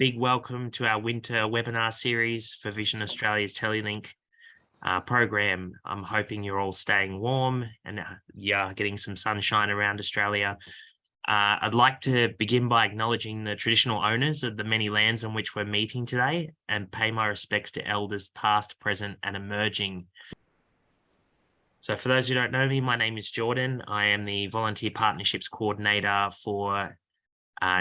big welcome to our winter webinar series for Vision Australia's Telelink program. I'm hoping you're all staying warm and getting some sunshine around Australia. I'd like to begin by acknowledging the traditional owners of the many lands on which we're meeting today and pay my respects to elders past, present and emerging. So for those who don't know me, my name is Jordan. I am the Volunteer Partnerships Coordinator for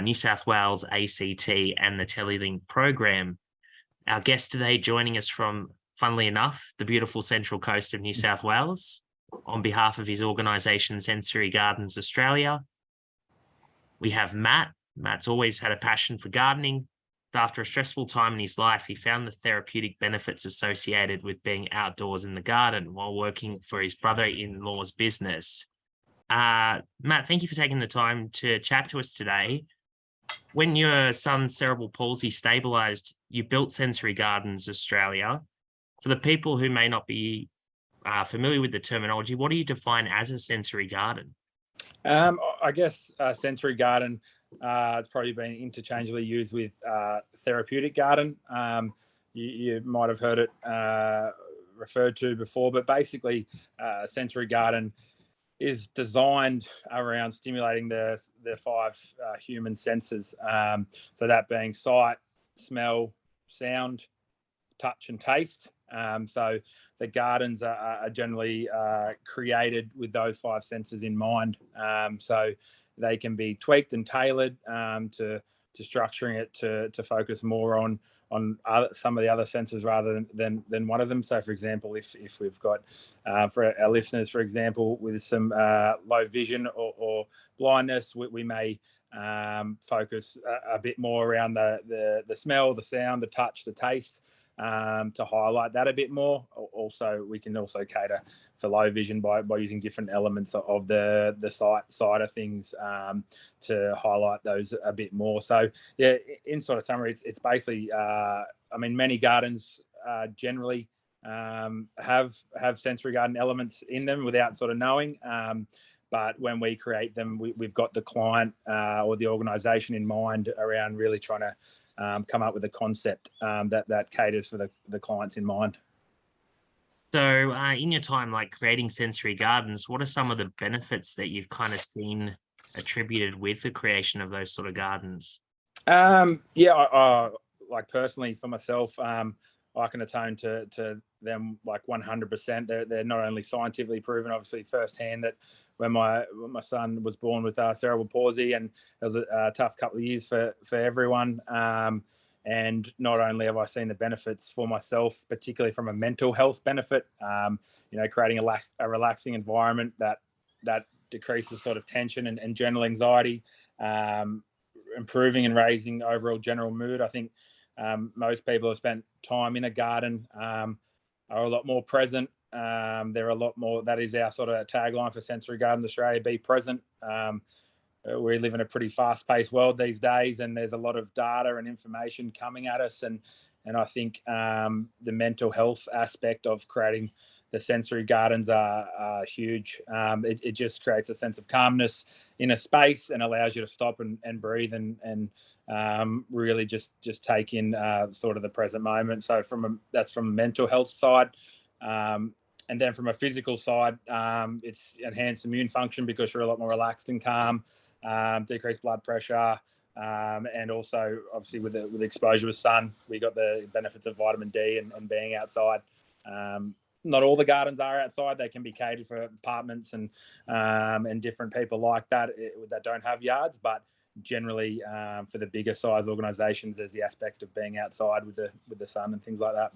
New South Wales ACT and the Telelink program. Our guest today joining us from, funnily enough, the beautiful Central Coast of New South Wales, on behalf of his organisation Sensory Gardens Australia. We have Matt. Matt's always had a passion for gardening, but after a stressful time in his life, he found the therapeutic benefits associated with being outdoors in the garden while working for his brother-in-law's business. Matt, thank you for taking the time to chat to us today. When your son's cerebral palsy stabilised, you built Sensory Gardens Australia. For the people who may not be familiar with the terminology, what do you define as a sensory garden? I guess sensory garden it's probably been interchangeably used with therapeutic garden. You might have heard it referred to before, but basically sensory garden is designed around stimulating the five human senses. So that being sight, smell, sound, touch and taste. So the gardens are generally created with those five senses in mind. So they can be tweaked and tailored to structuring it to focus more on some of the other senses rather than one of them. So for example, if we've got for our listeners, for example, with some low vision or blindness, we may focus a bit more around the smell, the sound, the touch, the taste, to highlight that a bit more. Also, we can also cater for low vision by using different elements of the sight side of things to highlight those a bit more. So yeah, in sort of summary, it's basically many gardens generally have sensory garden elements in them without sort of knowing. But when we create them, we've got the client or the organisation in mind around really trying to come up with a concept that caters for the clients in mind. So in your time, like creating sensory gardens, what are some of the benefits that you've kind of seen attributed with the creation of those sort of gardens? Like personally for myself, I can atone to them like 100%. They're not only scientifically proven, obviously firsthand, that when my son was born with cerebral palsy, and it was a tough couple of years for everyone. And not only have I seen the benefits for myself, particularly from a mental health benefit, creating a relaxing environment that decreases sort of tension and general anxiety, improving and raising overall general mood. I think most people who have spent time in a garden are a lot more present. They're a lot more, that is our sort of tagline for Sensory Gardens Australia, be present. We live in a pretty fast-paced world these days, and there's a lot of data and information coming at us. And I think the mental health aspect of creating the sensory gardens are huge. It just creates a sense of calmness in a space and allows you to stop and breathe and really just take in sort of the present moment. So that's from a mental health side. And then from a physical side, it's enhanced immune function because you're a lot more relaxed and calm, decreased blood pressure, and also obviously with exposure with sun, we got the benefits of vitamin D and being outside. Not all the gardens are outside; they can be catered for apartments and different people like that don't have yards. But generally, for the bigger size organisations, there's the aspect of being outside with the sun and things like that.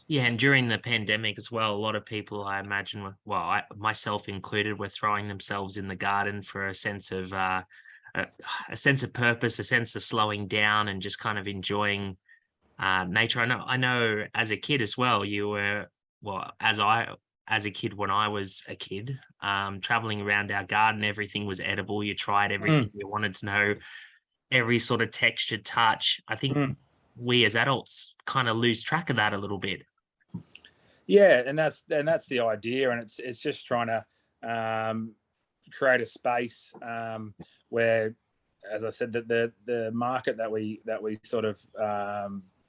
Yeah, and during the pandemic as well, a lot of people, I imagine, myself included, were throwing themselves in the garden for a sense of purpose, a sense of slowing down, and just kind of enjoying nature. I know, as a kid as well, you were as a kid when I was a kid, traveling around our garden, everything was edible. You tried everything. You wanted to know every sort of texture, touch. I think we as adults kind of lose track of that a little bit. Yeah, and that's the idea, and it's just trying to create a space where as I said, that the market that we sort of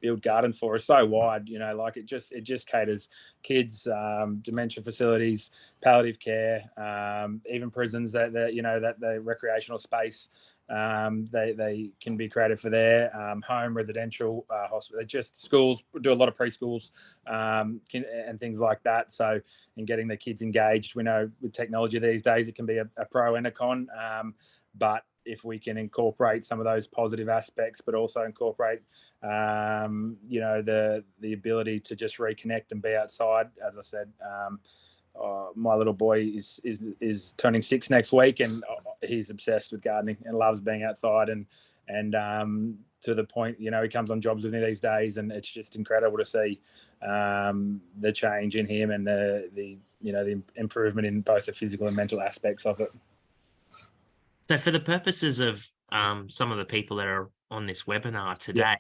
build gardens for is so wide. Like it just caters kids, dementia facilities, palliative care, even prisons, that the recreational space. They can be created for their home, residential, hospital, just schools, do a lot of preschools, and things like that. So, in getting the kids engaged, we know with technology these days, it can be a pro and a con. But if we can incorporate some of those positive aspects, but also incorporate, the ability to just reconnect and be outside, as I said, my little boy is turning 6 next week, and he's obsessed with gardening and loves being outside, and to the point, he comes on jobs with me these days, and it's just incredible to see the change in him and the improvement in both the physical and mental aspects of it. So for the purposes of some of the people that are on this webinar today,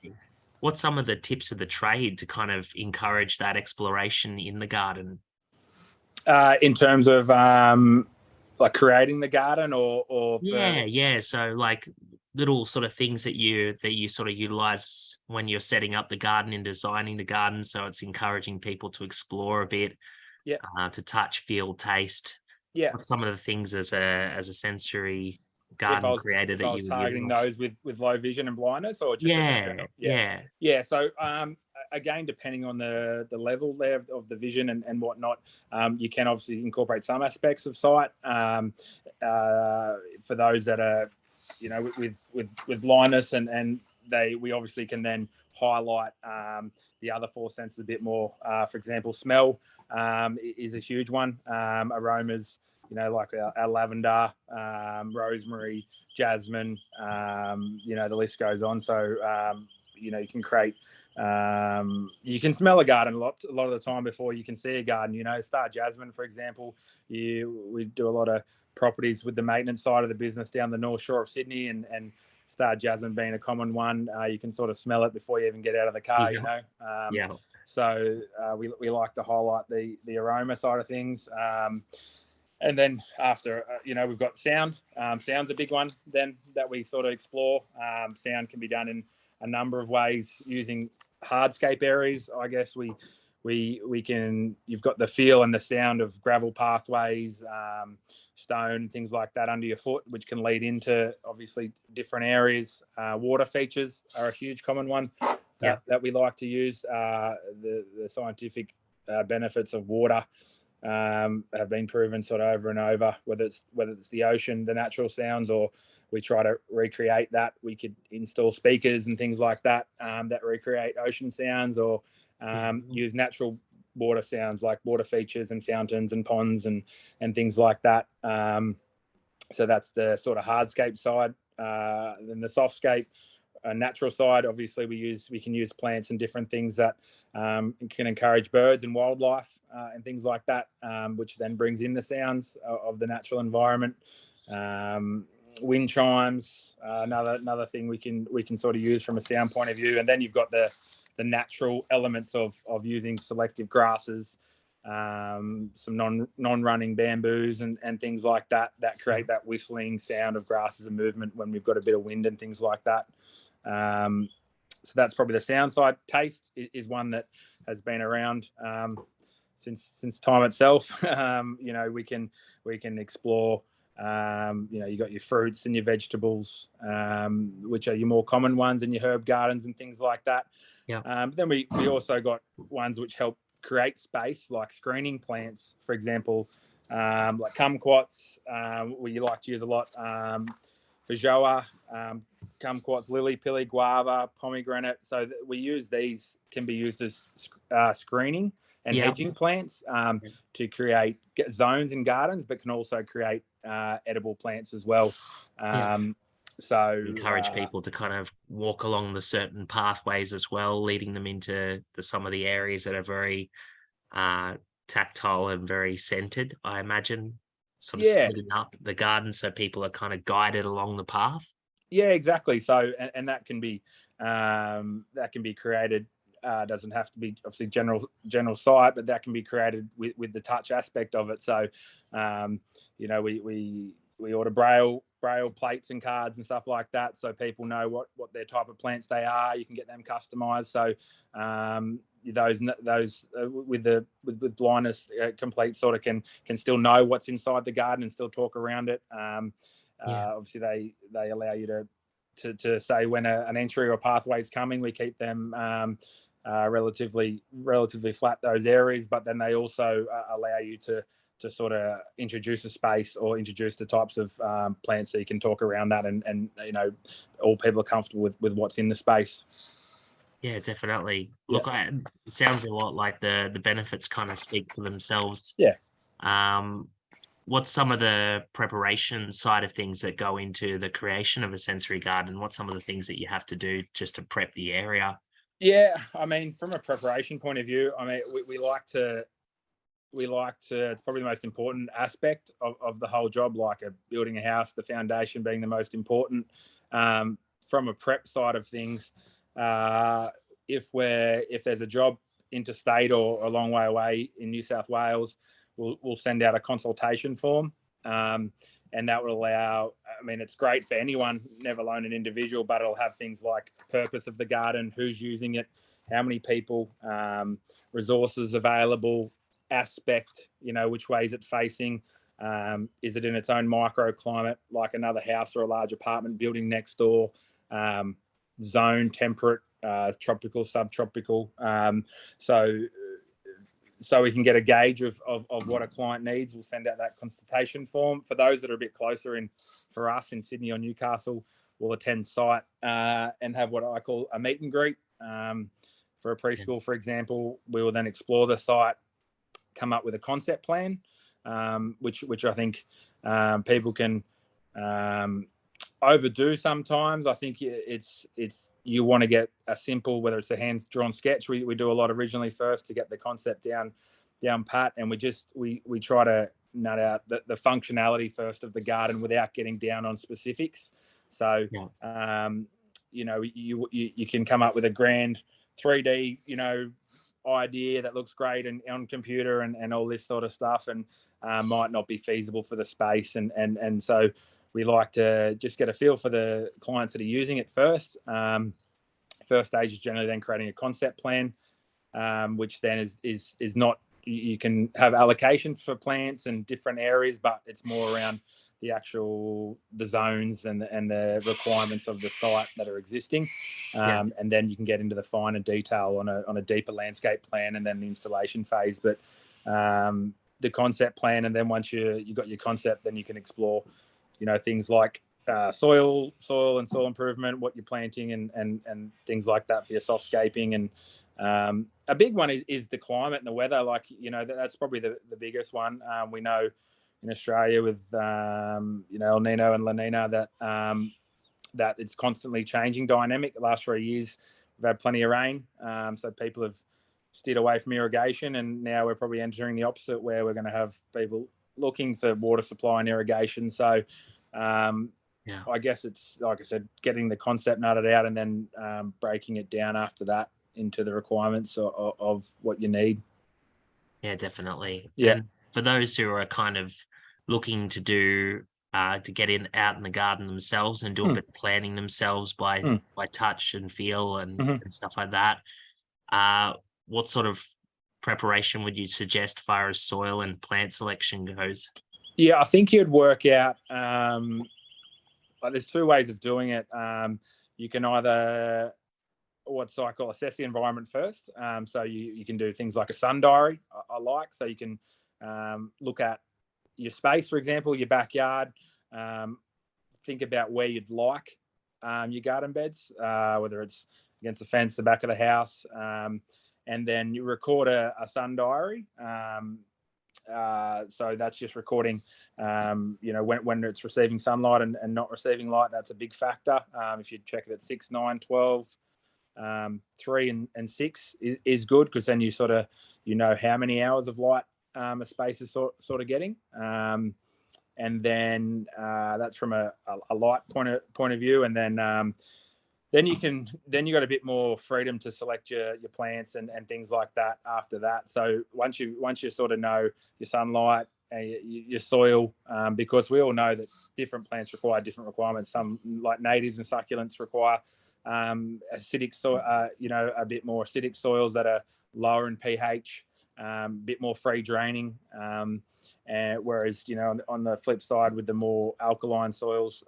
what's some of the tips of the trade to kind of encourage that exploration in the garden? In terms of like creating the garden or yeah. So like little sort of things that you sort of utilize when you're setting up the garden and designing the garden. So it's encouraging people to explore a bit, to touch, feel, taste. Yeah. What's some of the things as a sensory garden creator that I was you targeting those with low vision and blindness, or just yeah. So again, depending on the level there of the vision and whatnot, you can obviously incorporate some aspects of sight. For those that are with blindness, and we obviously can then highlight the other four senses a bit more. For example, smell is a huge one. Aromas, like our lavender, rosemary, jasmine, the list goes on. So, you can create, you can smell a garden a lot of the time before you can see a garden. Star jasmine, for example, we do a lot of properties with the maintenance side of the business down the North Shore of Sydney, and star jasmine being a common one. You can sort of smell it before you even get out of the car, So we like to highlight the aroma side of things. And then after, we've got sound. Sound's a big one then that we sort of explore. Sound can be done in a number of ways using hardscape areas. I guess we can, you've got the feel and the sound of gravel pathways, stone, things like that under your foot, which can lead into obviously different areas. Water features are a huge common one that we like to use. The scientific benefits of water have been proven sort of over and over, whether it's the ocean, the natural sounds, or we try to recreate that. We could install speakers and things like that that recreate ocean sounds, or use natural water sounds like water features and fountains and ponds and things like that. So that's the sort of hardscape side. Then the softscape, natural side, obviously we can use plants and different things that can encourage birds and wildlife and things like that, which then brings in the sounds of the natural environment. Wind chimes, another thing we can sort of use from a sound point of view. And then you've got the natural elements of using selective grasses, some non-running bamboos and things like that create that whistling sound of grasses and movement when we've got a bit of wind and things like that. So that's probably the sound side. Taste is one that has been around since time itself. We can explore. You got your fruits and your vegetables, which are your more common ones, and your herb gardens and things like that. Then we also got ones which help create space, like screening plants, for example, like kumquats. We like to use a lot feijoa, kumquats, lily pilly, guava, pomegranate. So we use these, can be used as screening and hedging plants to create zones in gardens, but can also create edible plants as well. So encourage people to kind of walk along the certain pathways as well, leading them into some of the areas that are very tactile and very scented, I imagine, sort of setting up the garden so people are kind of guided along the path. Yeah, exactly. So and that can be created. Doesn't have to be obviously general sight, but that can be created with the touch aspect of it. So we order braille plates and cards and stuff like that, so people know what their type of plants they are. You can get them customized. So those with blindness, complete sort of can still know what's inside the garden and still talk around it. Obviously, they allow you to say when an entry or pathway is coming. We keep them relatively flat, those areas, but then they also allow you to sort of introduce a space or introduce the types of plants, so you can talk around that, and all people are comfortable with what's in the space. Yeah, definitely. Look, it sounds a lot like the benefits kind of speak for themselves. Yeah. What's some of the preparation side of things that go into the creation of a sensory garden? What's some of the things that you have to do just to prep the area? Yeah, I mean, from a preparation point of view, I mean, we like to, it's probably the most important aspect of the whole job, like building a house, the foundation being the most important. From a prep side of things, if there's a job interstate or a long way away in New South Wales, we'll send out a consultation form, and that will allow, I mean, it's great for anyone, never alone an individual, but it'll have things like purpose of the garden, who's using it, how many people, resources available, aspect, which way is it facing, is it in its own microclimate like another house or a large apartment building next door, zone, temperate, tropical, subtropical, so we can get a gauge of what a client needs. We'll send out that consultation form. For those that are a bit closer for us in Sydney or Newcastle, we'll attend site and have what I call a meet and greet. For a preschool, for example, we will then explore the site, come up with a concept plan, which I think people can overdo sometimes. I think it's you want to get a simple, whether it's a hand drawn sketch. We do a lot originally first to get the concept down pat, and we try to nut out the functionality first of the garden without getting down on specifics. So you can come up with a grand 3D idea that looks great and on computer and all this sort of stuff, and might not be feasible for the space, and so we like to just get a feel for the clients that are using it first. First stage is generally then creating a concept plan, which then is not, you can have allocations for plants and different areas, but it's more around the zones and the requirements of the site that are existing, and then you can get into the finer detail on a deeper landscape plan, and then the installation phase. But the concept plan, and then once you got your concept, then you can explore things like soil and soil improvement, what you're planting, and things like that for your softscaping. And a big one is the climate and the weather. Like, that's probably the biggest one. We know in Australia with El Nino and La Nina that it's constantly changing dynamic. The last 3 years we've had plenty of rain, so people have steered away from irrigation, and now we're probably entering the opposite, where we're going to have people looking for water supply and irrigation. So I guess it's, like I said, getting the concept nutted out, and then breaking it down after that into the requirements of what you need. Yeah, definitely. Yeah. And for those who are kind of looking to do to get out in the garden themselves and do a bit of planning themselves by touch and feel and stuff like that, what sort of preparation would you suggest as far as soil and plant selection goes? Yeah, I think you'd work out, there's two ways of doing it. You can either, what I call, assess the environment first. So you can do things like a sun diary, I like. So you can look at your space, for example, your backyard, think about where you'd like your garden beds, whether it's against the fence, the back of the house, and then you record a sun diary. So that's just recording, when it's receiving sunlight and not receiving light. That's a big factor. If you check it at 6, 9, 12, 3 and 6 is good, because then you sort of, how many hours of light a space is sort of getting. And then that's from a light point of view. And then you got a bit more freedom to select your plants and things like that after that. So once you sort of know your sunlight your soil, because we all know that different plants require different requirements. Some, like natives and succulents, require acidic soil, a bit more acidic soils that are lower in pH, a bit more free draining. And whereas, on the flip side, with the more alkaline soils,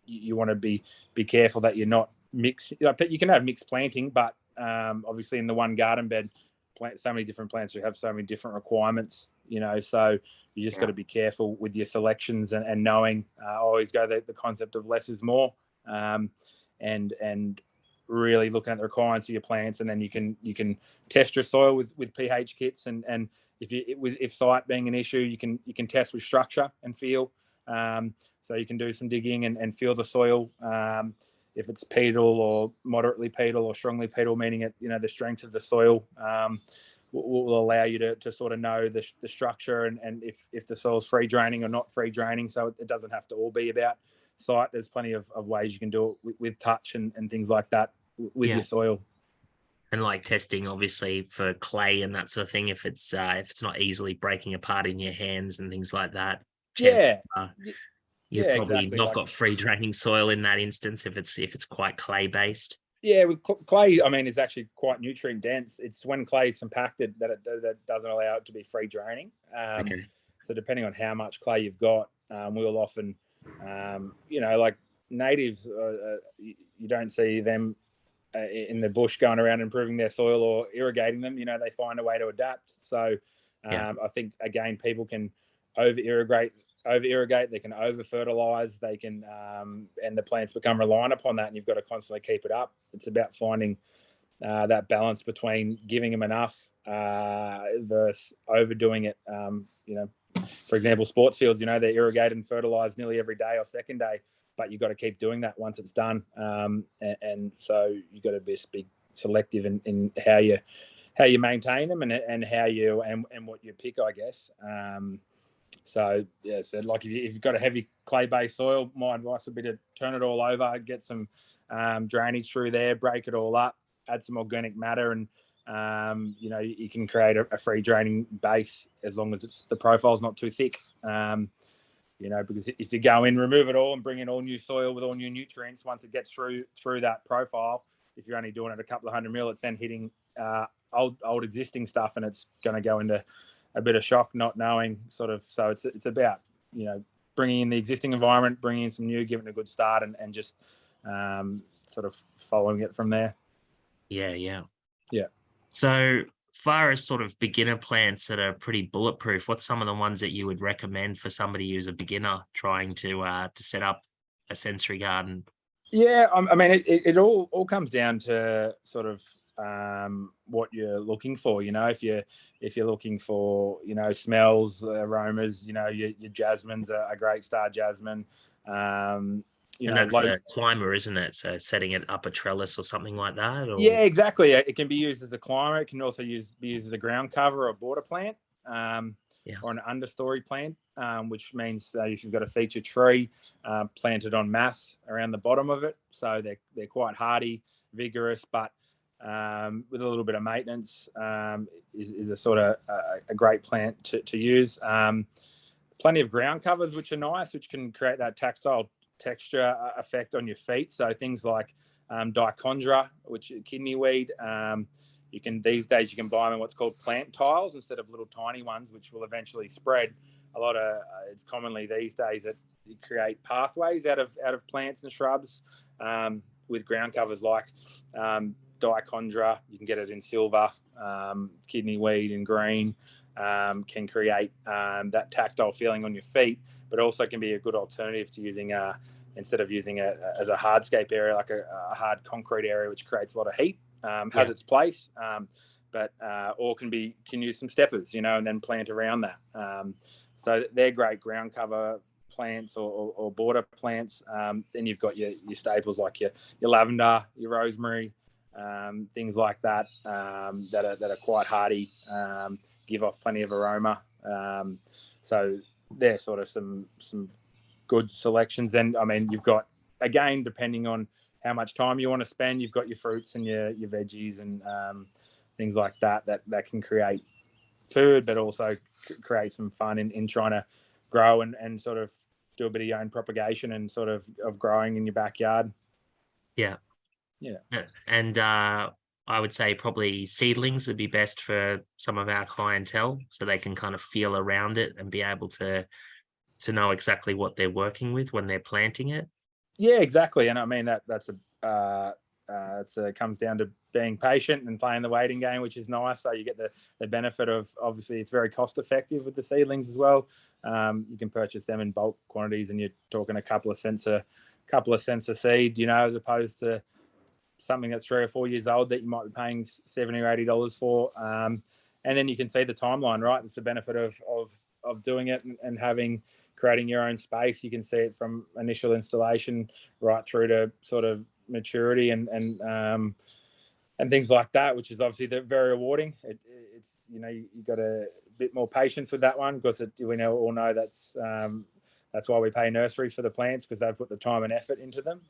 you want to be careful that you're not mixed. You can have mixed planting, but obviously in the one garden bed, so many different plants who have so many different requirements, so you just got to be careful with your selections and knowing. I always go the concept of less is more, and really looking at the requirements of your plants, and then you can test your soil with pH kits, and if site being an issue, you can test with structure and feel. So you can do some digging and feel the soil. If it's pedal or moderately pedal or strongly pedal, meaning it, the strength of the soil will allow you to sort of know the structure and if the soil's free draining or not free draining. So it doesn't have to all be about site. There's plenty of ways you can do it with touch and things like that with your soil. And like testing, obviously, for clay and that sort of thing, if it's not easily breaking apart in your hands and things like that. You've probably exactly. not got free draining soil in that instance if it's quite clay based. Yeah, with clay, I mean, it's actually quite nutrient dense. It's when clay is compacted that that doesn't allow it to be free draining. Okay. So depending on how much clay you've got, we'll often, like natives, you don't see them in the bush going around improving their soil or irrigating them. They find a way to adapt. So I think, again, people can over irrigate, they can over fertilize, they can, and the plants become reliant upon that, and you've got to constantly keep it up. It's about finding that balance between giving them enough versus overdoing it. For example, sports fields, they're irrigated and fertilized nearly every day or second day, but you've got to keep doing that once it's done. And so you've got to be selective in how you maintain them and how you and what you pick, I guess. So like if you've got a heavy clay-based soil, my advice would be to turn it all over, get some drainage through there, break it all up, add some organic matter, and you can create a free draining base as long as the profile's not too thick. Because if you go in, remove it all, and bring in all new soil with all new nutrients, once it gets through that profile, if you're only doing it a couple of 100 mil, it's then hitting old existing stuff, and it's going to go into a bit of shock, not knowing sort of. So it's about bringing in the existing environment, bringing in some new, giving it a good start, and just sort of following it from there. Yeah. So far as sort of beginner plants that are pretty bulletproof, what's some of the ones that you would recommend for somebody who's a beginner trying to set up a sensory garden? Yeah, I mean, it all comes down to sort of what you're looking for. If you're looking for smells, aromas, your jasmine's a great star jasmine. And that's a climber, isn't it? So setting it up a trellis or something like that? Or... Yeah, exactly. It can be used as a climber. It can also be used as a ground cover or a border plant, or an understory plant, which means if you've got a feature tree planted en masse around the bottom of it. So they're quite hardy, vigorous, but with a little bit of maintenance, is a sort of a great plant to use. Plenty of ground covers, which are nice, which can create that tactile texture effect on your feet. So things like dichondra, which is kidney weed. These days you can buy them in what's called plant tiles instead of little tiny ones, which will eventually spread. It's commonly these days that you create pathways out of plants and shrubs with ground covers like dichondra. You can get it in silver, kidney weed in green. Can create that tactile feeling on your feet, but also can be a good alternative to using instead of using it as a hardscape area, like a hard concrete area, which creates a lot of heat. Has its place, but or can use some steppers, and then plant around that. So they're great ground cover plants or border plants. Then you've got your staples like your lavender, your rosemary, things like that that are quite hardy. Give off plenty of aroma. So they're sort of some good selections. And I mean, you've got, again, depending on how much time you want to spend, you've got your fruits and your veggies and things like that can create food, but also create some fun in trying to grow and sort of do a bit of your own propagation and sort of growing in your backyard. Yeah. And I would say probably seedlings would be best for some of our clientele, so they can kind of feel around it and be able to know exactly what they're working with when they're planting it. Yeah, exactly. And I mean it comes down to being patient and playing the waiting game, which is nice. So you get the benefit of, obviously it's very cost effective with the seedlings as well. You can purchase them in bulk quantities, and you're talking a couple of cents a seed, as opposed to something that's 3 or 4 years old that you might be paying $70 or $80 for. And then you can see the timeline, right? It's the benefit of doing it and creating your own space. You can see it from initial installation right through to sort of maturity and things like that, which is obviously very rewarding. It's you got a bit more patience with that one, because we all know that's why we pay nurseries for the plants, because they've put the time and effort into them.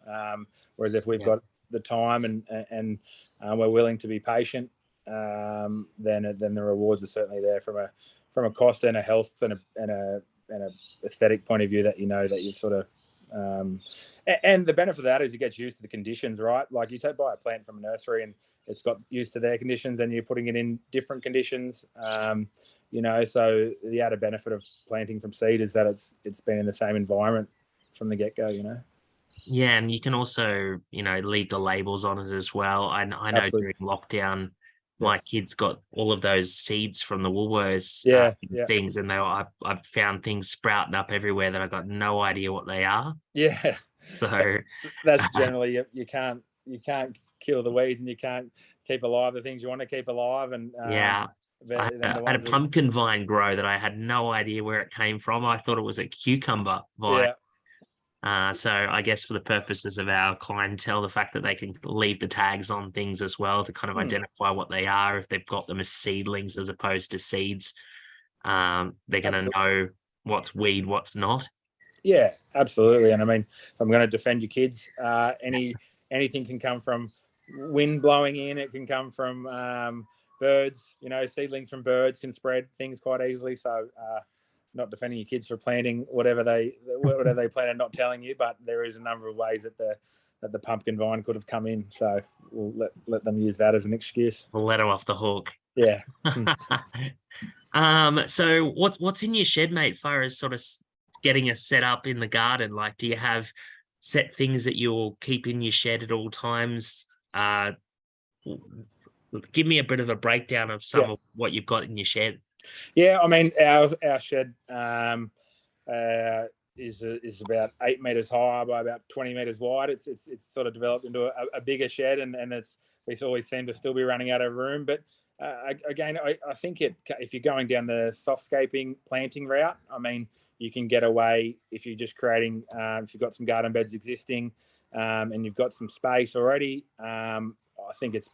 Whereas if we've got the time and we're willing to be patient, then the rewards are certainly there from a cost and a health and a aesthetic point of view, that that you've sort of and the benefit of that is it gets used to the conditions, right? Like you buy a plant from a nursery and it's got used to their conditions, and you're putting it in different conditions. So the added benefit of planting from seed is that it's been in the same environment from the get-go. Yeah, and you can also, leave the labels on it as well. I know Absolutely. during lockdown, my kids got all of those seeds from the Woolworths things, and I've found things sprouting up everywhere that I got no idea what they are. Yeah. So that's generally, you can't kill the weeds, and you can't keep alive the things you want to keep alive. And I had a pumpkin vine grow that I had no idea where it came from. I thought it was a cucumber vine. Yeah. So I guess for the purposes of our clientele, the fact that they can leave the tags on things as well to kind of identify what they are, if they've got them as seedlings as opposed to seeds, they're going to know what's weed, what's not. Yeah, absolutely. And I mean, if I'm going to defend your kids, anything can come from wind blowing in. It can come from birds. Seedlings from birds can spread things quite easily. So not defending your kids for planting whatever they plan and not telling you, but there is a number of ways that the pumpkin vine could have come in. So we'll let them use that as an excuse. We'll let them off the hook. Yeah. So what's in your shed, mate, far as sort of getting us set up in the garden? Like, do you have set things that you'll keep in your shed at all times? Give me a bit of a breakdown of some of what you've got in your shed. Yeah, I mean, our shed is about 8 meters high by about 20 meters wide. It's sort of developed into a bigger shed, and we always seem to still be running out of room. But again, I think if you're going down the softscaping planting route, I mean, you can get away if you're just creating, if you've got some garden beds existing, and you've got some space already. I think it's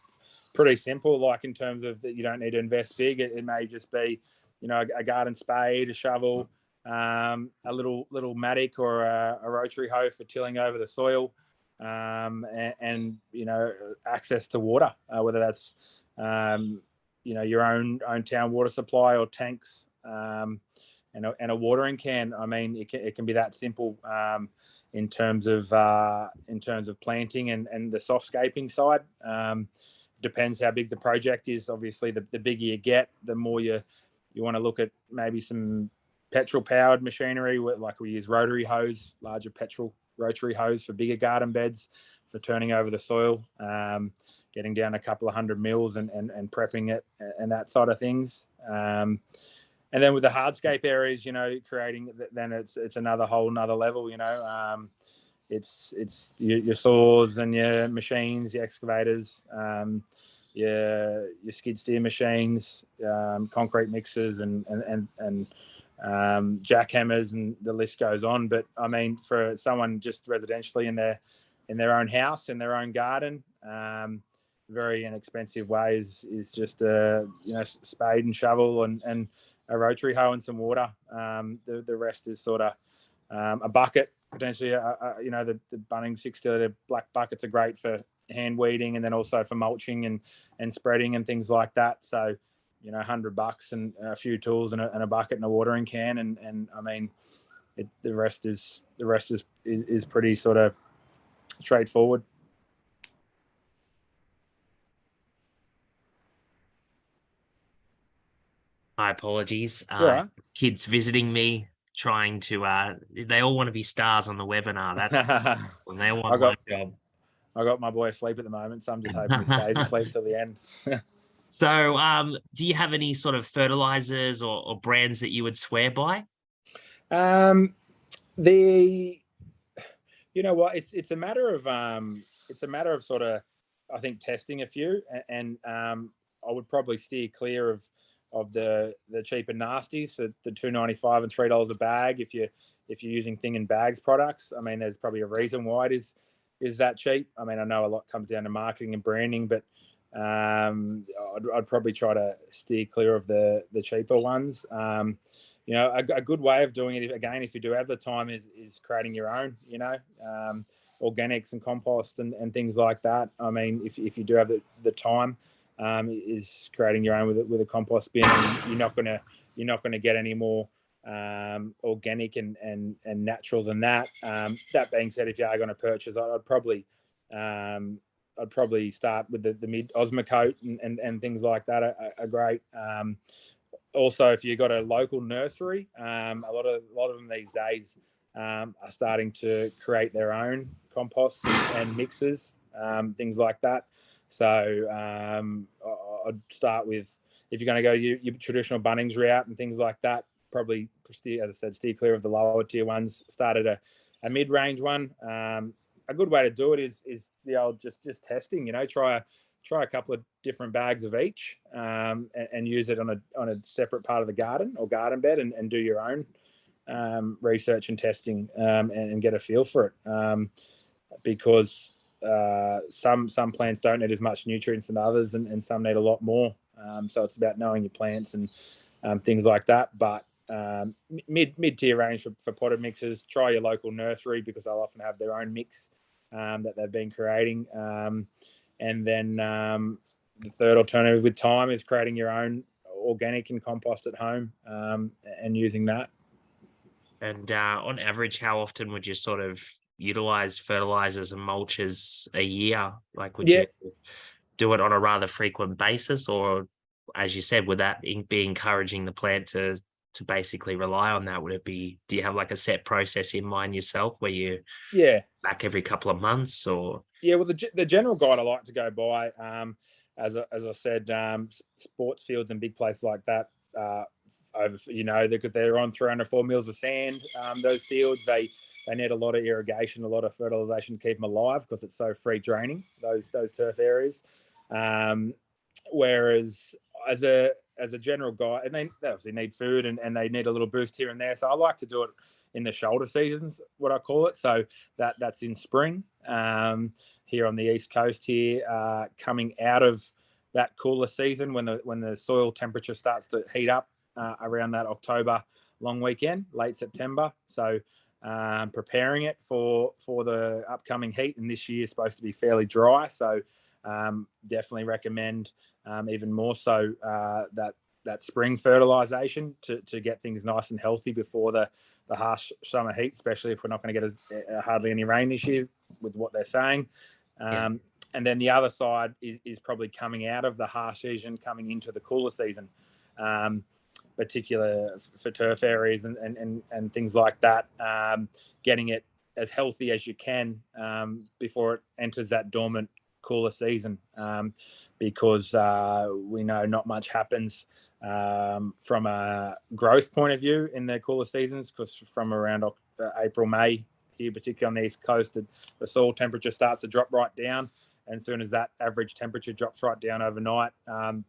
pretty simple, like in terms of that you don't need to invest big. It may just be, a garden spade, a shovel, a little mattock or a rotary hoe for tilling over the soil, and access to water, whether that's your own town water supply or tanks, and a watering can. I mean, it can be that simple in terms of planting and the softscaping side. Depends how big the project is. Obviously, the bigger you get, the more you want to look at maybe some petrol powered machinery, like we use rotary hose, larger petrol rotary hose for bigger garden beds for turning over the soil, getting down a couple of 100 mils and prepping it and that side of things. And then with the hardscape areas, creating, then it's another whole nother level. It's your saws and your machines, your excavators, your skid steer machines, concrete mixers, and jackhammers, and the list goes on. But I mean, for someone just residentially in their own house, in their own garden, very inexpensive way is just spade and shovel and a rotary hoe and some water. The rest is sort of a bucket, potentially. The Bunnings 6-litre black buckets are great for hand weeding, and then also for mulching and spreading and things like that. So $100 and a few tools and a bucket and a watering can, and I mean, the rest is pretty sort of straightforward. My apologies. Yeah. Kids visiting me, trying to. They all want to be stars on the webinar. That's when they want my job. I got my boy asleep at the moment, so I'm just hoping he stays asleep till the end. So, do you have any sort of fertilizers or brands that you would swear by? You know what? It's a matter of sort of, I think, testing a few, and I would probably steer clear of the cheaper nasties, so the $2.95 and $3 a bag. If you're using thing in bags products, I mean, there's probably a reason why it is that cheap. I mean, I know a lot comes down to marketing and branding, but I'd probably try to steer clear of the cheaper ones. A good way of doing it, again, if you do have the time, is creating your own, organics and compost and things like that. I mean, if you do have the time, is creating your own with a compost bin. And you're not gonna get any more organic and natural than that. That being said, if you are going to purchase, I'd probably start with the mid Osmocote and things like that are great. Also, if you've got a local nursery, a lot of them these days are starting to create their own composts and mixes, things like that. So I'd start with, if you're going to go your traditional Bunnings route and things like that, probably, as I said, steer clear of the lower tier ones. Start at a mid-range one. A good way to do it is the old just testing. Try a couple of different bags of each, and use it on a separate part of the garden or garden bed, and do your own research and testing, and get a feel for it, because some plants don't need as much nutrients than others, and some need a lot more. So it's about knowing your plants and things like that. But mid-tier range for potted mixes, try your local nursery, because they'll often have their own mix that they've been creating. And then the third alternative with time is creating your own organic and compost at home, and using that. And on average, how often would you sort of utilize fertilizers and mulches a year? Like, would you do it on a rather frequent basis, or, as you said, would that be encouraging the plant to basically rely on that? Would it be, do you have like a set process in mind yourself where you back every couple of months, or? Well, the general guide I like to go by, as I said, sports fields and big places like that, they're on 304 mils of sand. Those fields, they need a lot of irrigation, a lot of fertilization to keep them alive, because it's so free draining, those turf areas. Whereas as a general guide, and they obviously need food, and they need a little boost here and there. So I like to do it in the shoulder seasons, what I call it. So that's in spring, here on the East Coast here, coming out of that cooler season, when the soil temperature starts to heat up, around that October long weekend, late September. So preparing it for the upcoming heat, and this year is supposed to be fairly dry. So definitely recommend, even more so, that spring fertilization to get things nice and healthy before the harsh summer heat, especially if we're not going to get hardly any rain this year with what they're saying. And then the other side is probably coming out of the harsh season, coming into the cooler season, particular for turf areas and things like that, getting it as healthy as you can before it enters that dormant cooler season, because we know not much happens from a growth point of view in the cooler seasons, because from around April, May here, particularly on the East Coast, the soil temperature starts to drop right down. And as soon as that average temperature drops right down overnight,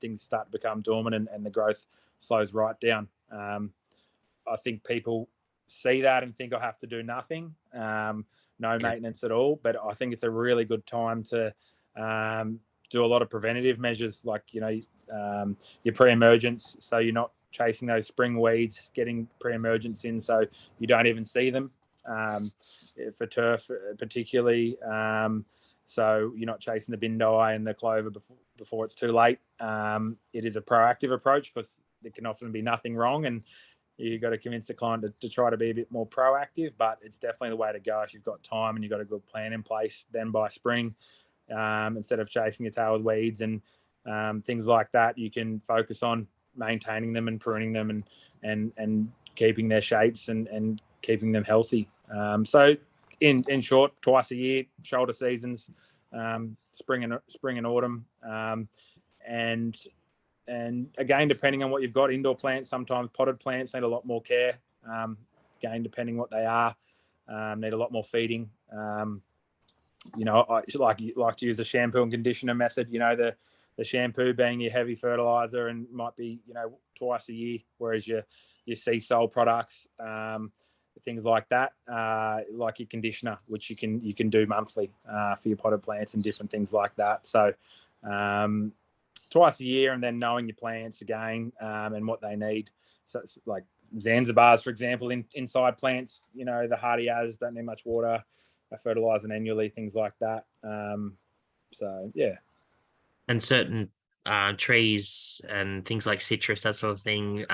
things start to become dormant, and the growth slows right down. I think people see that and think I have to do nothing, no maintenance at all. But I think it's a really good time to do a lot of preventative measures, like your pre-emergence, so you're not chasing those spring weeds, getting pre-emergence in so you don't even see them, for turf particularly. So you're not chasing the bindai and the clover before it's too late. It is a proactive approach because there can often be nothing wrong, and you've got to convince the client to try to be a bit more proactive. But it's definitely the way to go if you've got time and you've got a good plan in place. Then by spring, instead of chasing your tail with weeds and things like that, you can focus on maintaining them and pruning them and keeping their shapes and keeping them healthy. So in short, twice a year, shoulder seasons, spring and autumn, and again, depending on what you've got, indoor plants, sometimes potted plants need a lot more care. Again, depending what they are, need a lot more feeding. I like to use the shampoo and conditioner method. The shampoo being your heavy fertilizer and might be twice a year, whereas your sea salt products, things like that, like your conditioner, which you can do monthly for your potted plants and different things like that. So twice a year, and then knowing your plants again and what they need. So it's like Zanzibars, for example, inside plants, the hardias don't need much water. I fertilize them annually, things like that. So yeah. And certain trees and things like citrus, that sort of thing,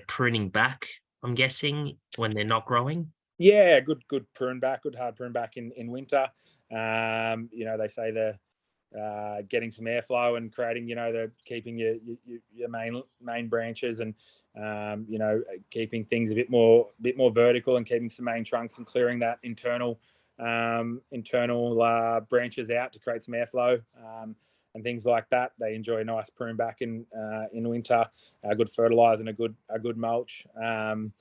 pruning back, I'm guessing, when they're not growing. Yeah, good prune back, good hard prune back in winter. They say getting some airflow and creating, keeping your main branches and keeping things a bit more vertical and keeping some main trunks and clearing that internal branches out to create some airflow and things like that. They enjoy a nice prune back in winter. A good fertilizer and a good mulch can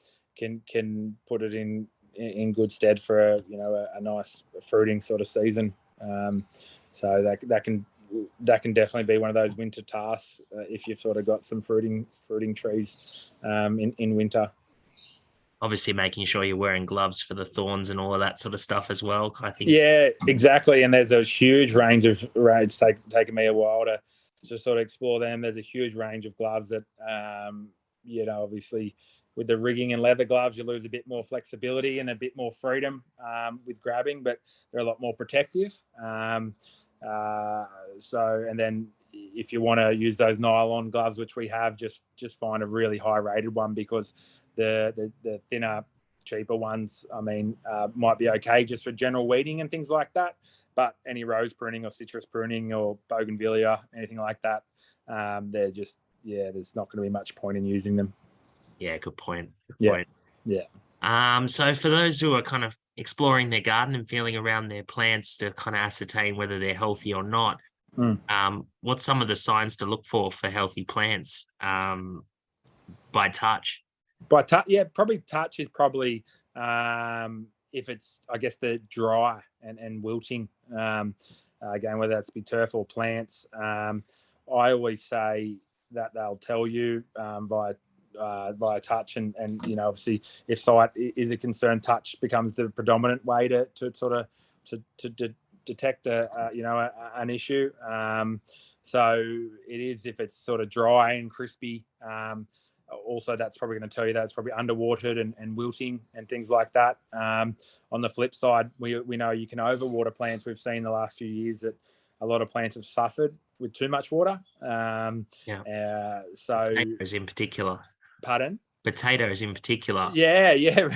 put it in good stead for a nice fruiting sort of season. So that can definitely be one of those winter tasks if you've sort of got some fruiting trees in winter. Obviously, making sure you're wearing gloves for the thorns and all of that sort of stuff as well, I think. Yeah, exactly. And there's a huge range of it's taken me a while to sort of explore them. There's a huge range of gloves that obviously with the rigging and leather gloves, you lose a bit more flexibility and a bit more freedom with grabbing, but they're a lot more protective. And then if you want to use those nylon gloves, which we have, just find a really high rated one, because the thinner, cheaper ones, might be okay just for general weeding and things like that. But any rose pruning or citrus pruning or bougainvillea, anything like that, there's not going to be much point in using them. Yeah, good point. Yeah. So for those who are kind of exploring their garden and feeling around their plants to kind of ascertain whether they're healthy or not, what's some of the signs to look for healthy plants by touch? By touch, yeah, probably touch is probably if it's, I guess, the dry and wilting, again, whether that's be turf or plants. I always say that they'll tell you via touch, and obviously if sight is a concern, touch becomes the predominant way to sort of to detect an issue. So it is if it's sort of dry and crispy. Also, that's probably going to tell you that it's probably underwatered and wilting and things like that. On the flip side, we know you can overwater plants. We've seen the last few years that a lot of plants have suffered with too much water. So potatoes in particular. Pardon? Potatoes in particular. Yeah.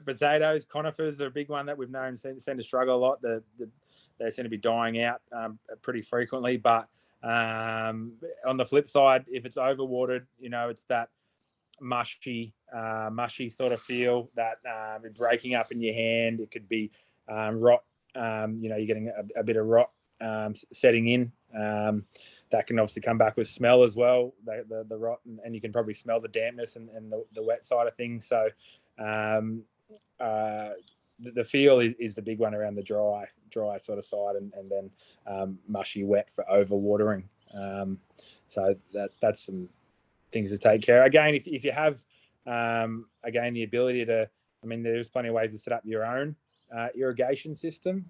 Potatoes, conifers are a big one that we've known seem to struggle a lot. They seem to be dying out pretty frequently. But on the flip side, if it's overwatered, it's that mushy sort of feel that breaking up in your hand. It could be rot. You're getting a bit of rot setting in. That can obviously come back with smell as well, the rot, and you can probably smell the dampness and the wet side of things. So the feel is the big one around the dry sort of side, and then mushy wet for overwatering. So that's some things to take care of. Again, if you have the ability to, there's plenty of ways to set up your own irrigation system.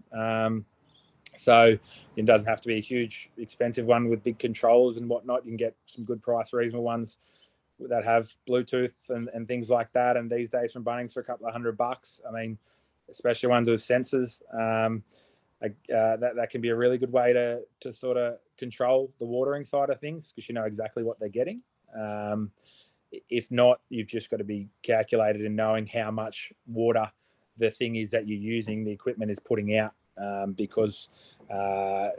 So it doesn't have to be a huge, expensive one with big controllers and whatnot. You can get some good price, reasonable ones that have Bluetooth and things like that. And these days from Bunnings for a couple of $100. Especially ones with sensors. that can be a really good way to sort of control the watering side of things, because you know exactly what they're getting. If not, you've just got to be calculated in knowing how much water the thing is that you're using, the equipment is putting out, because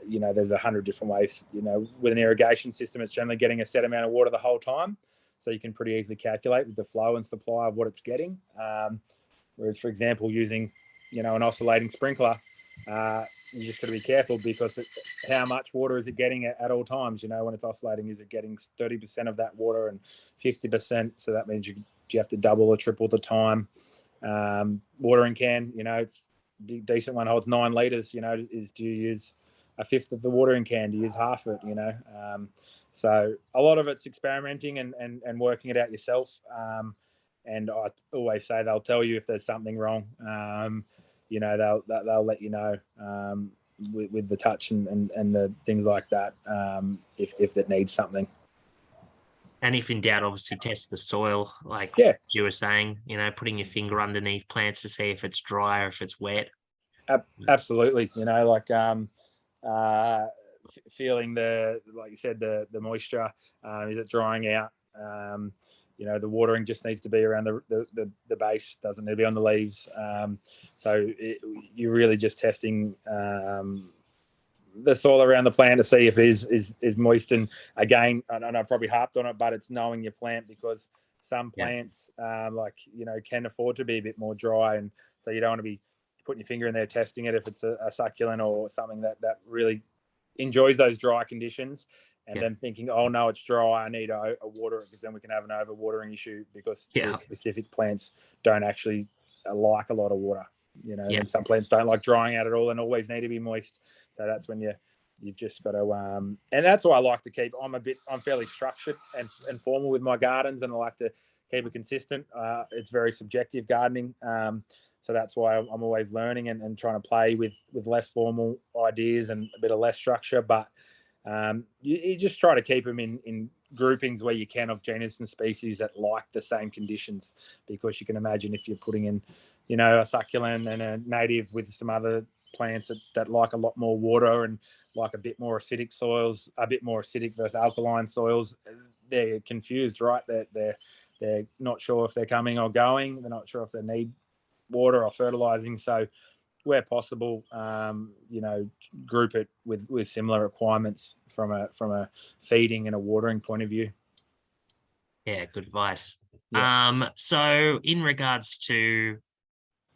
you know, there's 100 different ways. You know, with an irrigation system, it's generally getting a set amount of water the whole time, so you can pretty easily calculate with the flow and supply of what it's getting. Whereas, for example, using, you know, an oscillating sprinkler, you just got to be careful, because how much water is it getting at all times? You know, when it's oscillating, is it getting 30% of that water and 50%? So that means you have to double or triple the time. Watering can, you know, it's the decent one holds 9 liters. You know, do you use a fifth of the watering can? Do you use half it? You know, so a lot of it's experimenting and working it out yourself. And I always say they'll tell you if there's something wrong. You know, they'll let you know with the touch and the things like that, if it needs something. And if in doubt, obviously test the soil, like you were saying, you know, putting your finger underneath plants to see if it's dry or if it's wet. Absolutely. You know, like feeling like you said, the moisture, is it drying out? You know, the watering just needs to be around the base, doesn't need to be on the leaves. So you're really just testing the soil around the plant to see if it is moist. And again, I know I probably harped on it, but it's knowing your plant, because some plants, like, you know, can afford to be a bit more dry. And so you don't want to be putting your finger in there testing it if it's a succulent or something that really enjoys those dry conditions, and then thinking, oh no, it's dry, I need to water it, because then we can have an overwatering issue, because the specific plants don't actually like a lot of water. You know, and some plants don't like drying out at all and always need to be moist. So that's when you've just got to, and that's why I like to keep. I'm fairly structured and formal with my gardens, and I like to keep it consistent. It's very subjective gardening, so that's why I'm always learning and trying to play with less formal ideas and a bit of less structure. But you just try to keep them in groupings where you can, of genus and species that like the same conditions, because you can imagine if you're putting in, you know, a succulent and a native with some other plants that like a lot more water and like a bit more acidic soils, a bit more acidic versus alkaline soils, they're confused, right? They're not sure if they're coming or going. They're not sure if they need water or fertilizing. So where possible, you know, group it with similar requirements from a feeding and a watering point of view. Yeah, good advice. So in regards to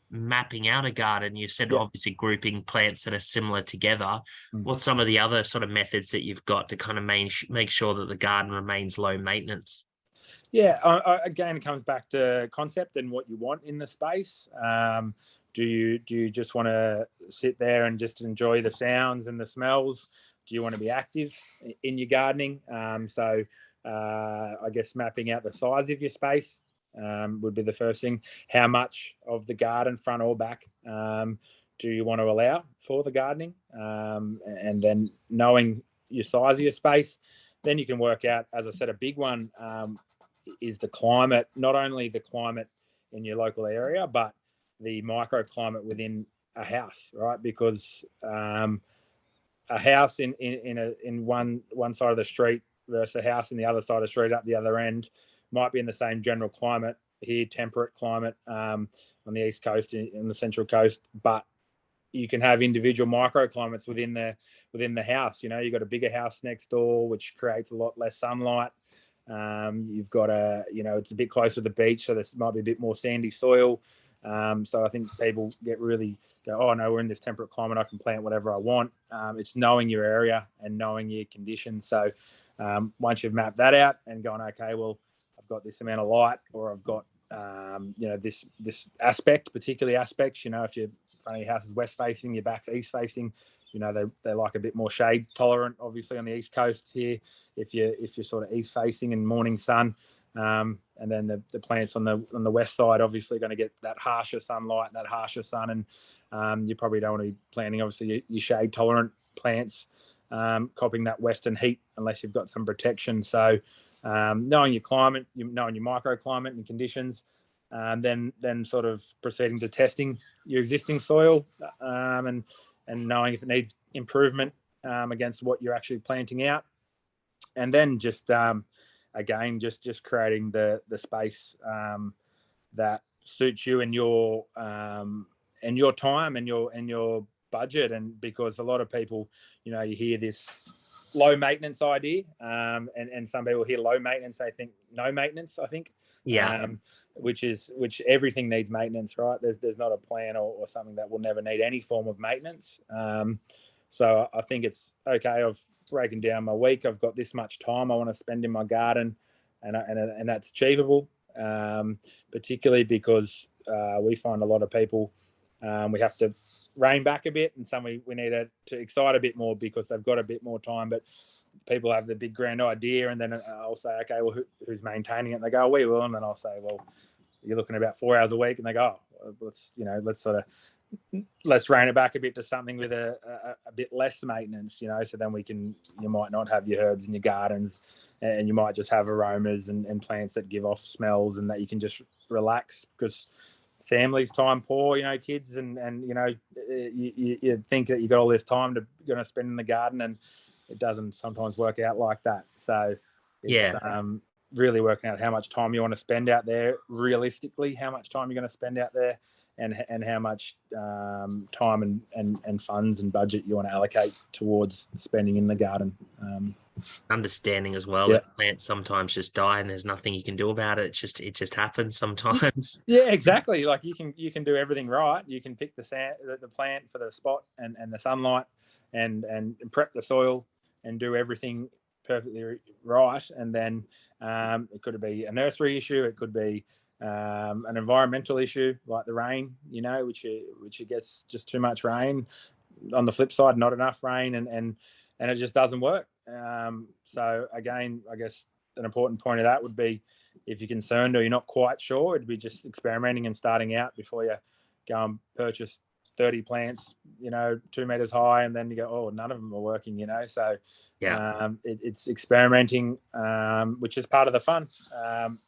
mapping out a garden, you said obviously grouping plants that are similar together. What's some of the other sort of methods that you've got to kind of make sure that the garden remains low maintenance? Again, it comes back to concept and what you want in the space. Do you just want to sit there and just enjoy the sounds and the smells? Do you want to be active in your gardening? So I guess mapping out the size of your space would be the first thing. How much of the garden, front or back, do you want to allow for the gardening? And then knowing your size of your space, then you can work out, as I said, a big one is the climate, not only the climate in your local area, but the microclimate within a house, right? Because a house in one side of the street versus a house in the other side of the street up the other end might be in the same general climate here, temperate climate on the east coast, in the central coast, but you can have individual microclimates within the house. You know, you've got a bigger house next door, which creates a lot less sunlight. You've got it's a bit closer to the beach, so there might be a bit more sandy soil. So I think people really go, oh no, we're in this temperate climate, I can plant whatever I want. It's knowing your area and knowing your conditions. So once you've mapped that out and gone, okay, well, I've got this amount of light, or I've got this aspect, particularly aspects. You know, if your front of your house is west facing, your back's east facing, you know, they like a bit more shade tolerant, obviously on the east coast here. If you're sort of east facing and morning sun, and then the plants on the west side obviously going to get that harsher sunlight and that harsher sun, and you probably don't want to be planting obviously your shade tolerant plants copying that western heat unless you've got some protection. So knowing your climate, knowing your microclimate and conditions, then sort of proceeding to testing your existing soil, and and knowing if it needs improvement against what you're actually planting out. And then just again, just creating the space that suits you and your time and your budget. And because a lot of people, you hear this low maintenance idea, and some people hear low maintenance, they think no maintenance, I think. Yeah. Which everything needs maintenance, right? There's not a plan or something that will never need any form of maintenance. So I think it's okay. I've broken down my week. I've got this much time I want to spend in my garden, and that's achievable. Particularly because we find a lot of people, we have to rein back a bit, and some we need to excite a bit more because they've got a bit more time. But people have the big grand idea, and then I'll say, okay, well, who's maintaining it? And they go, we will. And then I'll say, well, you're looking at about 4 hours a week, and they go, let's rein it back a bit to something with a bit less maintenance, so then you might not have your herbs in your gardens, and you might just have aromas and plants that give off smells, and that you can just relax, because families time poor, kids, and you think that you got all this time going to spend in the garden, and it doesn't sometimes work out like that. So it's really working out how much time you want to spend out there, realistically, how much time you're going to spend out there, and how much time and funds and budget you want to allocate towards spending in the garden. Understanding as well that plants sometimes just die and there's nothing you can do about it. It just happens sometimes. Yeah, exactly. Like you can do everything right. You can pick the plant for the spot and the sunlight, and prep the soil and do everything perfectly right. And then it could be a nursery issue. It could be an environmental issue like the rain, which it gets just too much rain. On the flip side, not enough rain, and it just doesn't work. So again, I guess an important point of that would be, if you're concerned or you're not quite sure, it'd be just experimenting and starting out before you go and purchase 30 plants, 2 meters high, and then you go, oh, none of them are working, So it's experimenting, which is part of the fun.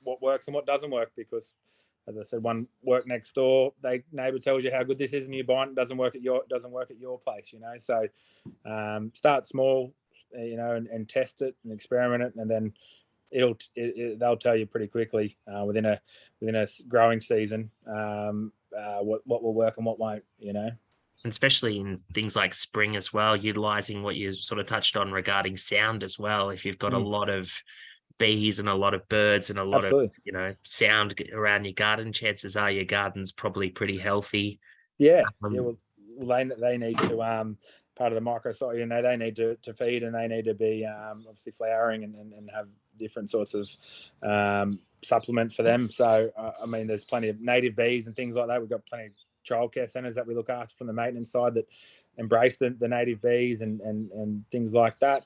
What works and what doesn't work, because, as I said, one work next door, neighbor tells you how good this is, and you buy it, doesn't work at your place, So start small, and test it and experiment it, and then they'll tell you pretty quickly within a growing season what will work and what won't, And especially in things like spring as well, utilizing what you sort of touched on regarding sound as well. If you've got a lot of bees and a lot of birds and a lot of sound around your garden, chances are your garden's probably pretty healthy. Well, they need to part of the micro, they need to feed, and they need to be obviously flowering and have different sorts of supplement for them. So there's plenty of native bees and things like that. We've got plenty of childcare centres that we look after from the maintenance side that embrace the native bees and things like that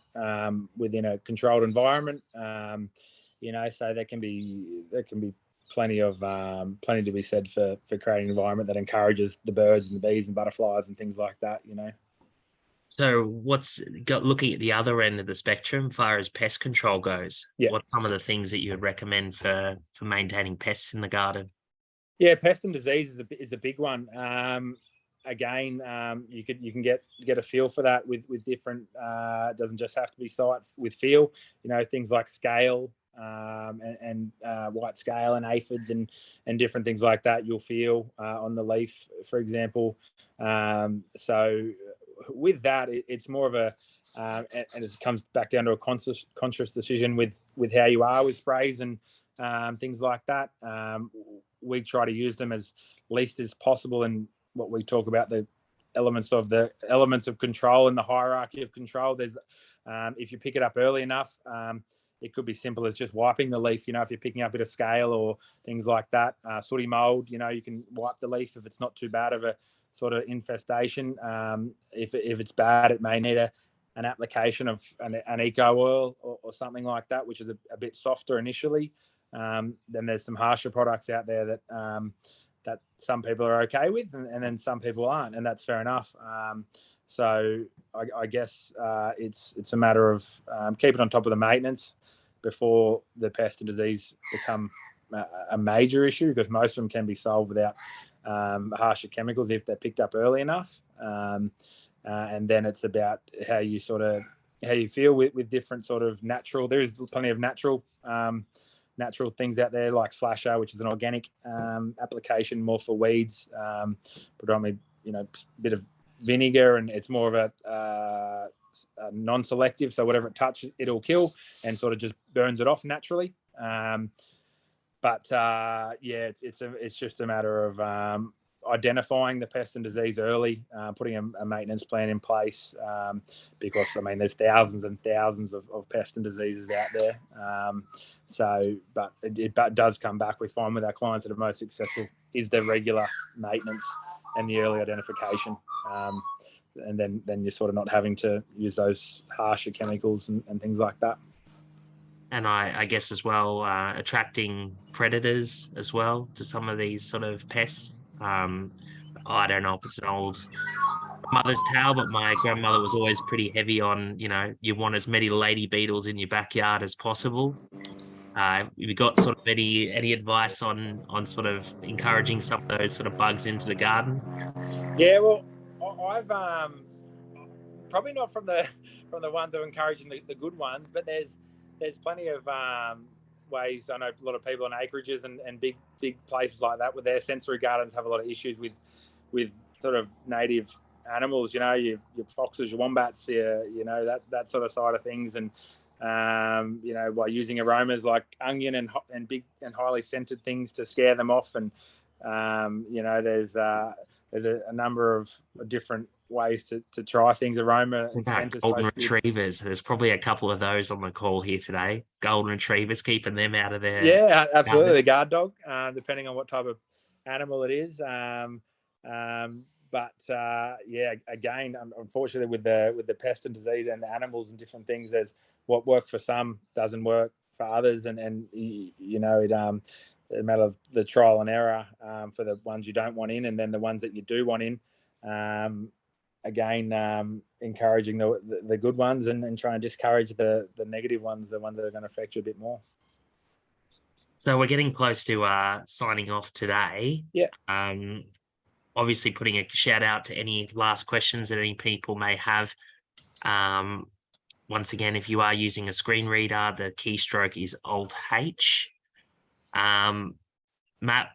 within a controlled environment. So there can be plenty to be said for creating an environment that encourages the birds and the bees and butterflies and things like that. So looking at the other end of the spectrum, far as pest control goes, what's some of the things that you would recommend for maintaining pests in the garden? Yeah, pest and disease is a big one. Again, you can get a feel for that with different. It doesn't just have to be site with feel. Things like scale and white scale and aphids and different things like that. You'll feel on the leaf, for example. So with that, it's more of a and it comes back down to a conscious decision with how you are with sprays and things like that. We try to use them as least as possible, and what we talk about, the elements of control and the hierarchy of control. There's if you pick it up early enough, it could be simple as just wiping the leaf. If you're picking up a bit of scale or things like that, sooty mold, you can wipe the leaf if it's not too bad of a sort of infestation. If it's bad, it may need an application of an eco oil or something like that, which is a bit softer initially. Then there's some harsher products out there that some people are okay with, and then some people aren't, and that's fair enough. So I guess it's a matter of keeping on top of the maintenance before the pest and disease become a major issue, because most of them can be solved without harsher chemicals if they're picked up early enough. and then it's about how you feel with different sort of natural. There is plenty of natural things out there like Slasher, which is an organic application more for weeds, predominantly a bit of vinegar, and it's more of a non-selective, so whatever it touches it'll kill and sort of just burns it off naturally. It's just a matter of identifying the pest and disease early, putting a maintenance plan in place, because there's thousands and thousands of pest and diseases out there. But it does come back. We find with our clients that are most successful is the regular maintenance and the early identification. And then you're sort of not having to use those harsher chemicals and things like that. And I guess as well, attracting predators as well to some of these sort of pests. I don't know if it's an old mother's tale, but my grandmother was always pretty heavy on, you want as many lady beetles in your backyard as possible. You got sort of any advice on sort of encouraging some of those sort of bugs into the garden? Yeah, well, I've probably not from the ones that are encouraging the good ones, but there's plenty of ways. I know a lot of people on acreages and big places like that with their sensory gardens have a lot of issues with sort of native animals. Your foxes, your wombats, that sort of side of things, and by using aromas like onion and big and highly scented things to scare them off, and there's a number of different ways to try things. Aroma and golden retrievers. There's probably a couple of those on the call here today. Golden retrievers, keeping them out of there. Yeah, absolutely. The guard dog, depending on what type of animal it is. Again, unfortunately, with the pest and disease and the animals and different things, there's what works for some doesn't work for others, and a matter of the trial and error for the ones you don't want in, and then the ones that you do want in. Encouraging the good ones and trying to discourage the negative ones, the ones that are going to affect you a bit more. So we're getting close to signing off today. Yeah. Obviously putting a shout out to any last questions that any people may have. Once again, if you are using a screen reader, the keystroke is Alt-H. Matt,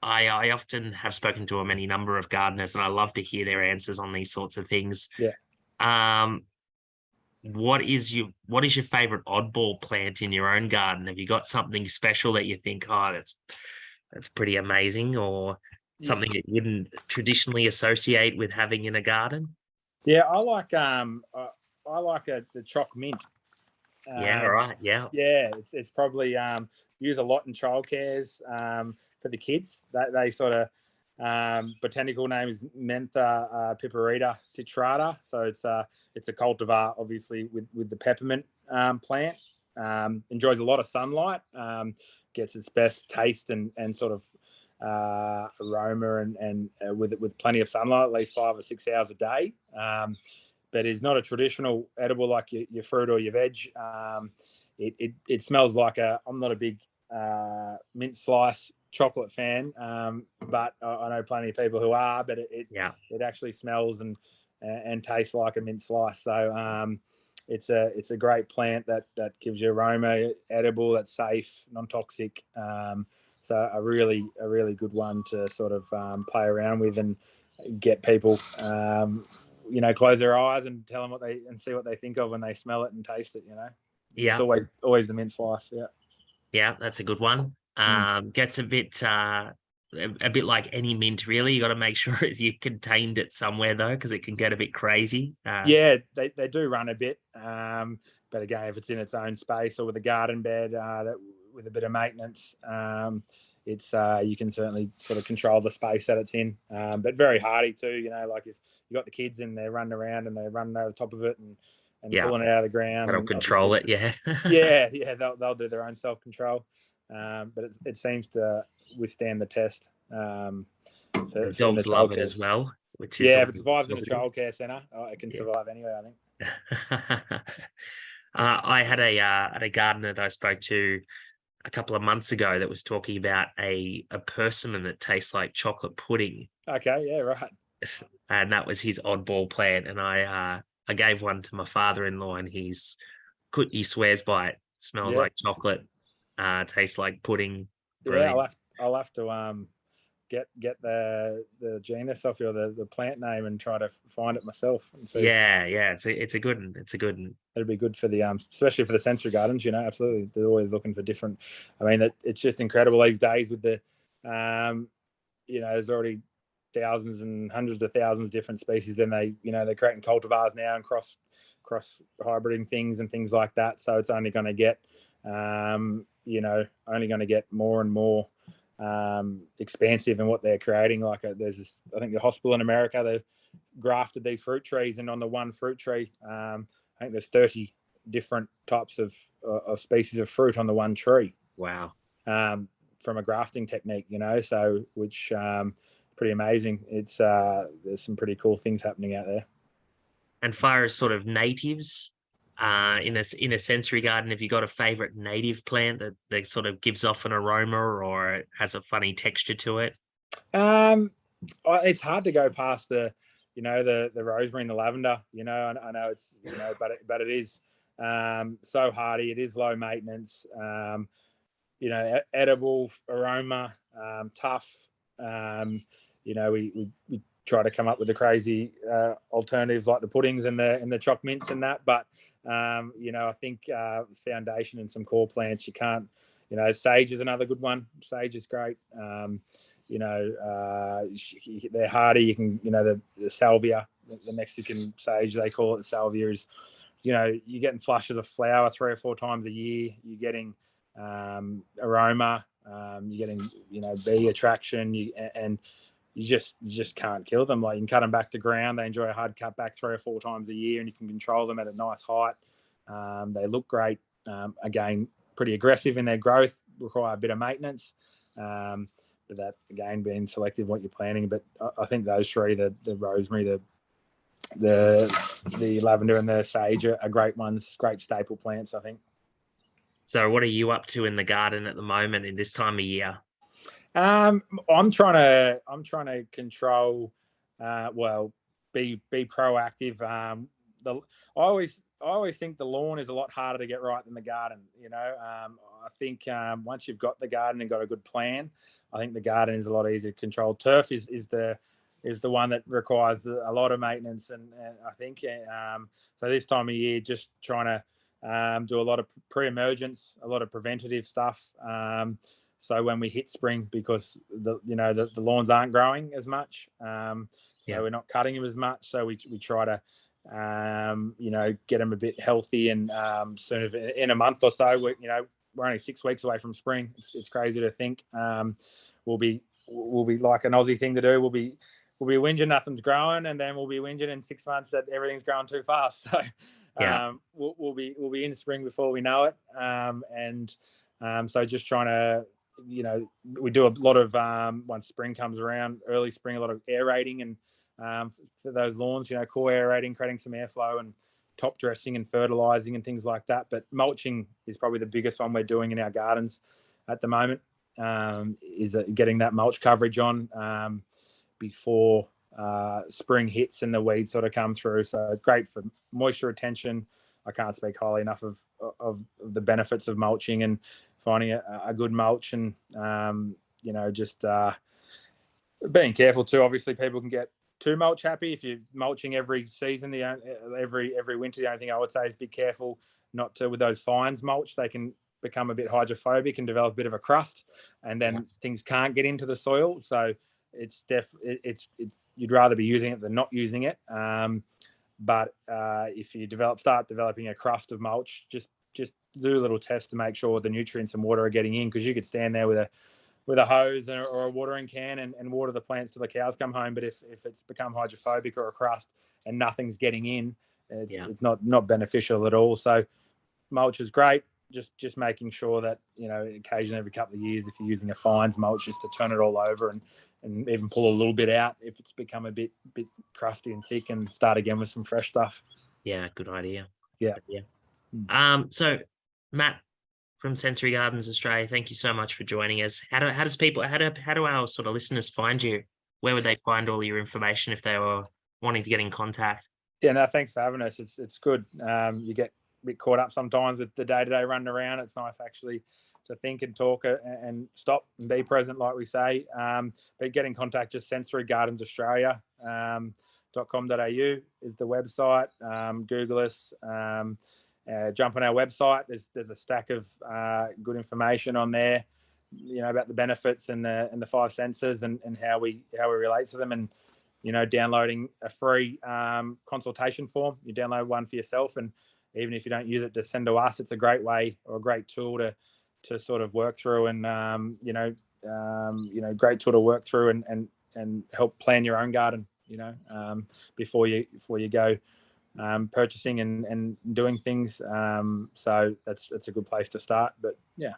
I often have spoken to any number of gardeners, and I love to hear their answers on these sorts of things. Yeah. What is your favorite oddball plant in your own garden? Have you got something special that you think, that's pretty amazing, or something that you wouldn't traditionally associate with having in a garden? Yeah, I like the choc mint. Yeah, right. Yeah. Yeah, it's probably used a lot in childcares for the kids. They sort of botanical name is Mentha piperita citrata. So it's a cultivar, obviously, with the peppermint plant. Enjoys a lot of sunlight. Gets its best taste and sort of aroma and with plenty of sunlight, at least 5 or 6 hours a day. But is not a traditional edible like your fruit or your veg. It smells like I'm not a big mint slice chocolate fan, but I know plenty of people who are. But it actually smells and tastes like a mint slice. So it's a great plant that gives you aroma, edible, that's safe, non-toxic. So a really good one to sort of play around with and get people, close their eyes and tell them see what they think of when they smell it and taste it. Yeah, it's always the mint slice. Yeah, that's a good one. Gets a bit like any mint, really. You got to make sure you contained it somewhere though, because it can get a bit crazy. They do run a bit, but again, if it's in its own space or with a garden bed, with a bit of maintenance, it's you can certainly sort of control the space that it's in. But very hardy too. Like if you got the kids and they're running around and they run over the top of it and pulling it out of the ground. That'll control it, yeah. yeah, they'll do their own self-control. But it seems to withstand the test. Dogs love it as well, which is if it survives in a childcare centre, it can survive anywhere, I think. I had a gardener that I spoke to a couple of months ago that was talking about a persimmon that tastes like chocolate pudding. Okay, yeah, right. and that was his oddball plant. And I gave one to my father-in-law, and he swears by it. Smells Yeah, like chocolate, tastes like pudding. yeah. Brilliant. I'll have to get the genus off you, or the plant name, and try to find it myself and see. Yeah, yeah. It's a good one. It's a good one. It'll be good for the especially for the sensory gardens. Absolutely, they're always looking for different. I mean, it's just incredible these days with the, there's already thousands and hundreds of thousands of different species. Then they're creating cultivars now and cross hybriding things and things like that. So it's only going to get, only going to get more and more expansive in what they're creating. Like there's this, I think the hospital in America, they've grafted these fruit trees, and on the one fruit tree, I think there's 30 different types of species of fruit on the one tree. Wow. From a grafting technique, so which pretty amazing. It's there's some pretty cool things happening out there. And far as sort of natives, in a sensory garden, have you got a favorite native plant that sort of gives off an aroma or has a funny texture to it? It's hard to go past the rosemary and the lavender. I know it's but it is so hardy. It is low maintenance. Edible aroma, tough. We try to come up with the crazy alternatives like the puddings and the choc mints and that. But I think foundation and some core plants, you can't. Sage is another good one. Sage is great. They're hardy. You can, the salvia, the Mexican sage, they call it, the salvia, is, you're getting flushes of flower 3 or 4 times a year. You're getting aroma. You're getting, bee attraction. And you just can't kill them. Like, you can cut them back to ground. They enjoy a hard cut back 3 or 4 times a year, and you can control them at a nice height. They look great. Again, pretty aggressive in their growth, require a bit of maintenance. But that, again, being selective what you're planting. But I think those three, the rosemary, the lavender, and the sage, are great ones, great staple plants, I think. So what are you up to in the garden at the moment in this time of year? I'm trying to control, be proactive. I always think the lawn is a lot harder to get right than the garden. I think once you've got the garden and got a good plan, I think the garden is a lot easier to control. Turf is the one that requires a lot of maintenance, and I think so this time of year, just trying to do a lot of pre-emergence, a lot of preventative stuff. So when we hit spring, because the lawns aren't growing as much, we're not cutting them as much. So we try to get them a bit healthy, and soon in a month or so, we're only 6 weeks away from spring. It's crazy to think. We'll be like an Aussie thing to do. We'll be whinging nothing's growing, and then we'll be whinging in 6 months that everything's growing too fast. So we'll be in spring before we know it. So just trying to, we do a lot of once spring comes around, early spring, a lot of aerating and for those lawns, core aerating, creating some airflow, and top dressing and fertilizing and things like that. But mulching is probably the biggest one we're doing in our gardens at the moment, is getting that mulch coverage on before spring hits and the weeds sort of come through. So great for moisture retention. I can't speak highly enough of the benefits of mulching and finding a good mulch, and just being careful too. Obviously, people can get too mulch happy if you're mulching every season. Every winter, the only thing I would say is be careful not to, with those fines mulch. They can become a bit hydrophobic and develop a bit of a crust, and then things can't get into the soil. So it's you'd rather be using it than not using it. But if you start developing a crust of mulch, just do a little test to make sure the nutrients and water are getting in, because you could stand there with a hose or a watering can and water the plants till the cows come home. But if it's become hydrophobic or a crust and nothing's getting in, it's not beneficial at all. So mulch is great. Just making sure that, occasionally every couple of years, if you're using a fines mulch, just to turn it all over and even pull a little bit out if it's become a bit crusty and thick, and start again with some fresh stuff. Yeah, good idea. Yeah. So Matt from Sensory Gardens Australia, thank you so much for joining us. How do our sort of listeners find you? where would they find all your information if they were wanting to get in contact? Yeah, no, thanks for having us. It's good. You get a bit caught up sometimes with the day-to-day running around. It's nice actually to think and talk and stop and be present, like we say. But get in contact, just sensorygardenaustralia.com.au is the website. Google us. Jump on our website. There's a stack of good information on there, about the benefits and the 5 senses and how we relate to them, and downloading a free consultation form. You download one for yourself, and even if you don't use it to send to us, it's a great way or a great tool to sort of work through, and great tool to work through and help plan your own garden. Before you go purchasing and doing things. So that's a good place to start. But yeah.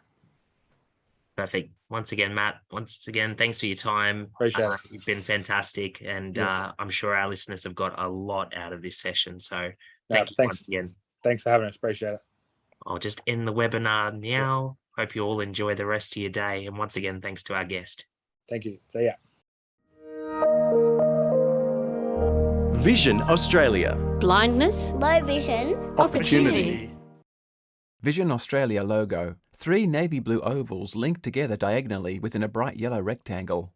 Perfect. Once again, Matt, thanks for your time. Appreciate it. You've been fantastic, and I'm sure our listeners have got a lot out of this session. So thanks once again. Thanks for having us. Appreciate it. I'll just end the webinar now. Hope you all enjoy the rest of your day. And once again, thanks to our guest. Thank you. See ya. Vision Australia. Blindness, low vision, Opportunity. Vision Australia logo. 3 navy blue ovals linked together diagonally within a bright yellow rectangle.